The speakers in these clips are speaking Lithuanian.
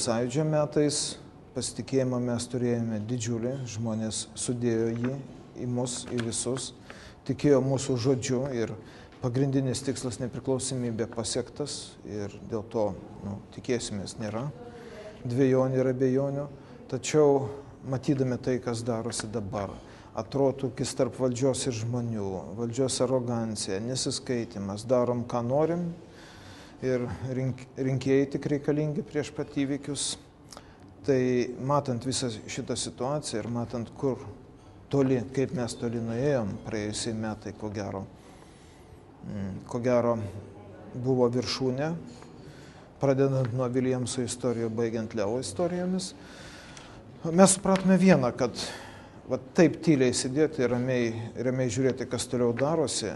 Sąjūdžio metais pasitikėjimą mes turėjome didžiulį, žmonės sudėjo jį į mus, į visus, tikėjo mūsų žodžiu ir pagrindinis tikslas nepriklausomybė pasiektas ir dėl to tikėsimės nėra dvejonių ir abejonių. Tačiau matydami tai, kas darosi dabar, atotrūkis tarp valdžios ir žmonių, valdžios arogancija, nesiskaitimas, darom ką norim ir rinkėjai tik reikalingi prieš pat įvykius. Tai matant visą šitą situaciją ir matant, kur toli, kaip mes toli nuėjom praėjusiai metai, ko gero buvo viršūnė, pradedant nuo Viljamso istorijų, baigiant Leo istorijomis. Mes supratome vieną, kad taip tyliai sėdėti ir ramiai žiūrėti, kas toliau darosi,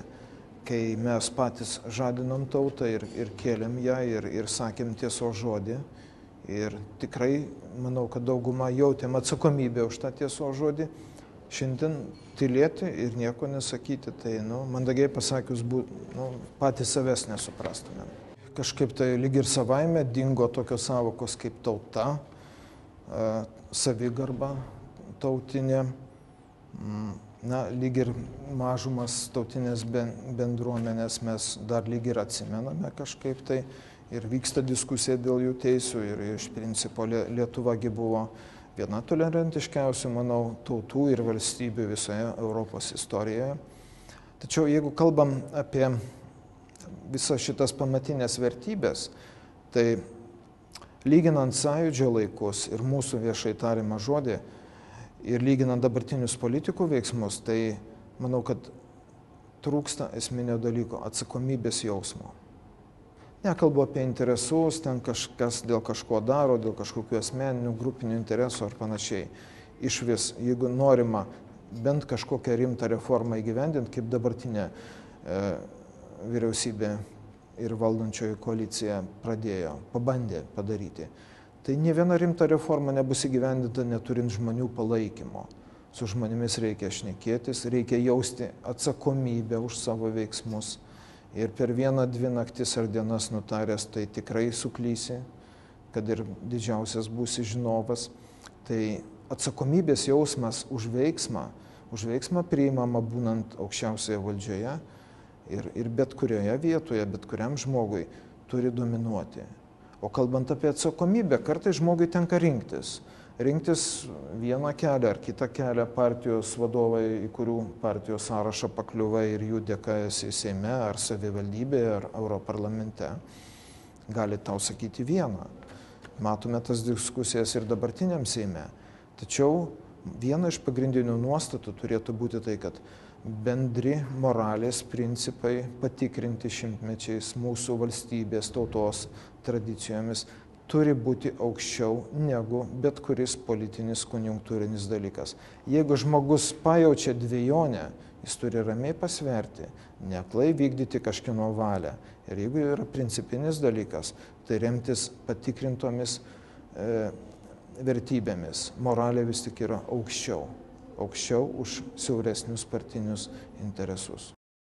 kai mes patys žadinom tautą ir kėlėm ją ir sakėm tiesos žodį. Ir tikrai, manau, kad dauguma jautėm atsakomybę už tą tiesos žodį. Šiandien tylėti ir nieko nesakyti, tai, mandagiai pasakius, patys savęs nesuprastumėm. Kažkaip tai lyg ir savaime dingo tokios savokos kaip tauta, savigarba tautinė, lyg ir mažumas tautinės bendruomenės mes dar lyg ir atsimename kažkaip tai. Ir vyksta diskusija dėl jų teisių ir iš principo Lietuvagi buvo viena tolerantiškiausių, manau, tautų ir valstybių visoje Europos istorijoje. Tačiau jeigu kalbam apie visas šitas pamatinės vertybės, tai lyginant Sąjūdžio laikus ir mūsų viešai tariamą žodį ir lyginant dabartinius politikų veiksmus, tai manau, kad trūksta esminio dalyko - atsakomybės jausmo. Nekalbu apie interesus, ten kažkas dėl kažko daro, dėl kažkokių asmeninių, grupinių interesų ar panašiai. Iš vis, jeigu norima bent kažkokią rimtą reformą įgyvendinti, kaip dabartinė vyriausybė ir valdančioji koalicija pabandė padaryti, tai nė viena rimta reforma nebus įgyvendinta neturint žmonių palaikymo. Su žmonėmis reikia šnekėtis, reikia jausti atsakomybę už savo veiksmus. Ir per vieną, dvi naktis ar dienas nutaręs, tai tikrai suklysi, kad ir didžiausias būsi žinovas. Tai atsakomybės jausmas už veiksmą priimama būnant aukščiausioje valdžioje ir bet kurioje vietoje, bet kuriam žmogui turi dominuoti. O kalbant apie atsakomybę, kartais žmogui tenka rinktis vieną kelią ar kitą kelią. Partijos vadovai, į kurių partijos sąrašą pakliuva ir jų dėka esi Seime ar savivaldybėje ar Europarlamente, gali tau sakyti vieną. Matome tas diskusijas ir dabartiniam Seime. Tačiau viena iš pagrindinių nuostatų turėtų būti tai, kad bendri moralės principai patikrinti šimtmečiais mūsų valstybės, tautos tradicijomis turi būti aukščiau negu bet kuris politinis konjunktūrinis dalykas. Jeigu žmogus pajaučia dvejonę, jis turi ramiai pasverti, neaklai vykdyti kažkieno valią. Ir jeigu yra principinis dalykas, tai remtis patikrintomis vertybėmis. Moralė vis tik yra aukščiau už siauresnius partinius interesus.